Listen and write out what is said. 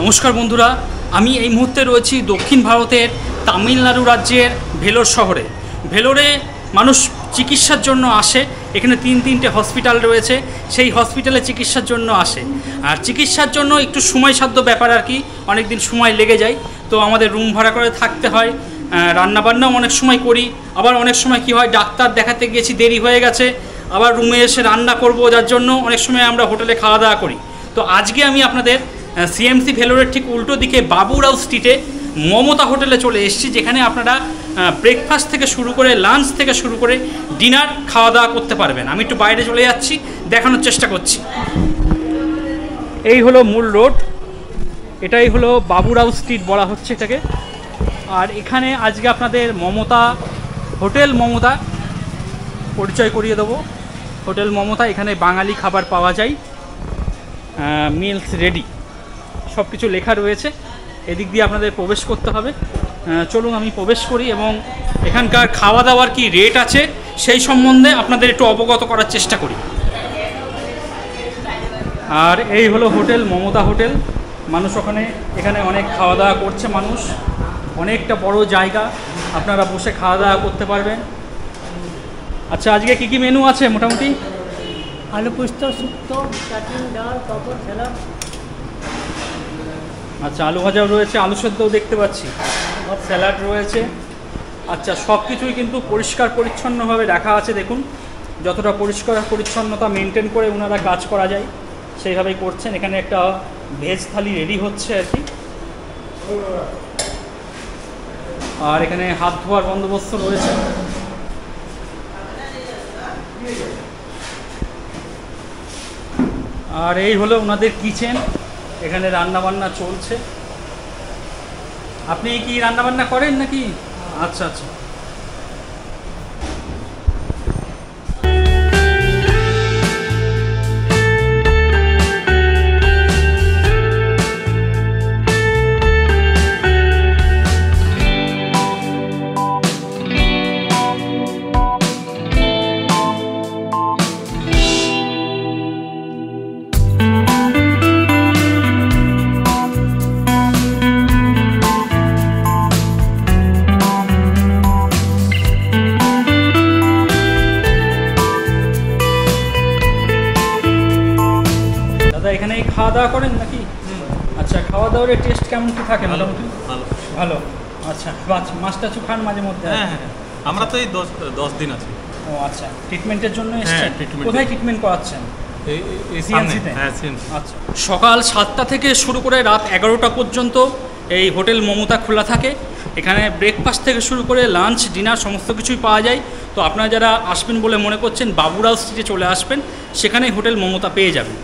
নমস্কার বন্ধুরা, আমি এই মুহূর্তে রয়েছি দক্ষিণ ভারতের তামিলনাড়ু রাজ্যের ভেলোর শহরে। ভেলোরে মানুষ চিকিৎসার জন্য আসে। এখানে তিনটে হসপিটাল রয়েছে, সেই হসপিটালে চিকিৎসার জন্য আসে। আর চিকিৎসার জন্য একটু সময়সাধ্য ব্যাপার আর কি, অনেক দিন সময় লেগে যায়। তো আমাদের রুম ভাড়া করে থাকতে হয়, রান্নাবান্নাও অনেক সময় করি। আবার অনেক সময় কি হয়, ডাক্তার দেখাতে গেছি, দেরি হয়ে গেছে, আবার রুমে এসে রান্না করব, যার জন্য অনেক সময় আমরা হোটেলে খাওয়া দাওয়া করি। তো আজকে আমি আপনাদের সিএমসি ভেলোরের ঠিক উল্টো দিকে বাবুরাও স্ট্রিটে মমতা হোটেলে চলে এসেছি, যেখানে আপনারা ব্রেকফাস্ট থেকে শুরু করে লাঞ্চ থেকে শুরু করে ডিনার খাওয়া দাওয়া করতে পারবেন। আমি একটু বাইরে চলে যাচ্ছি, দেখানোর চেষ্টা করছি। এই হলো মূল রোড, এটাই হলো বাবুরাও স্ট্রিট বলা হচ্ছে এটাকে। আর এখানে আজকে আপনাদের মমতা হোটেল মমতা পরিচয় করিয়ে দেবো। হোটেল মমতা, এখানে বাঙালি খাবার পাওয়া যায়, মিলস রেডি, সব কিছু লেখা রয়েছে। এদিক দিয়ে আপনাদের প্রবেশ করতে হবে। চলুন আমি প্রবেশ করি এবং এখানকার খাওয়া দাওয়ার কি রেট আছে সেই সম্বন্ধে আপনাদের একটু অবগত করার চেষ্টা করি। আর এই হলো হোটেল মমতা হোটেল। মানুষ এখানে অনেক খাওয়া দাওয়া করছে মানুষ, অনেকটা বড় জায়গা, আপনারা বসে খাওয়া দাওয়া করতে পারবেন। আচ্ছা, আজকে কি কি মেনু আছে মোটামুটি? আলু পোস্ত, শুক্তো, চাটনি, ডাল, পাঁপড়, স্যালাড। আচ্ছা, আলু ভাজাও রয়েছে, আলু সেদ্ধও দেখতে পাচ্ছি, স্যালাড রয়েছে। আচ্ছা, সব কিছুই কিন্তু পরিষ্কার পরিচ্ছন্নভাবে রাখা আছে। দেখুন যতটা পরিষ্কার পরিচ্ছন্নতা মেনটেন করে ওনারা কাজ করা যায় সেইভাবেই করছেন। এখানে একটা ভেজ থালি রেডি হচ্ছে আর কি। আর এখানে হাত ধোয়ার বন্দোবস্ত রয়েছে। আর এই হলো ওনাদের কিচেন, এখানে রান্নাবান্না চলছে। আপনি কি রান্নাবান্না করেন নাকি? আচ্ছা আচ্ছা। এখানে খাওয়া দাওয়া করেন নাকি? আচ্ছা, খাওয়া দাওয়ার টেস্ট কেমন কি থাকে? মোটামুটি ভালো। আচ্ছা, মাছটা খান মাঝে মধ্যে? হ্যাঁ, আমরা তো এই 10 দিন আছি। ও আচ্ছা, ট্রিটমেন্টের জন্য এসেছেন? কোথায় ট্রিটমেন্ট করাচ্ছেন? সিএমসিতে। আচ্ছা, সকাল 7টা থেকে শুরু করে রাত 11টা পর্যন্ত এই হোটেল মমতা খোলা থাকে। এখানে ব্রেকফাস্ট থেকে শুরু করে লাঞ্চ, ডিনার সমস্ত কিছুই পাওয়া যায়। তো আপনারা যারা আসবেন বলে মনে করছেন, বাবুরাও স্ট্রিটে চলে আসবেন, সেখানেই হোটেল মমতা পেয়ে যাবেন।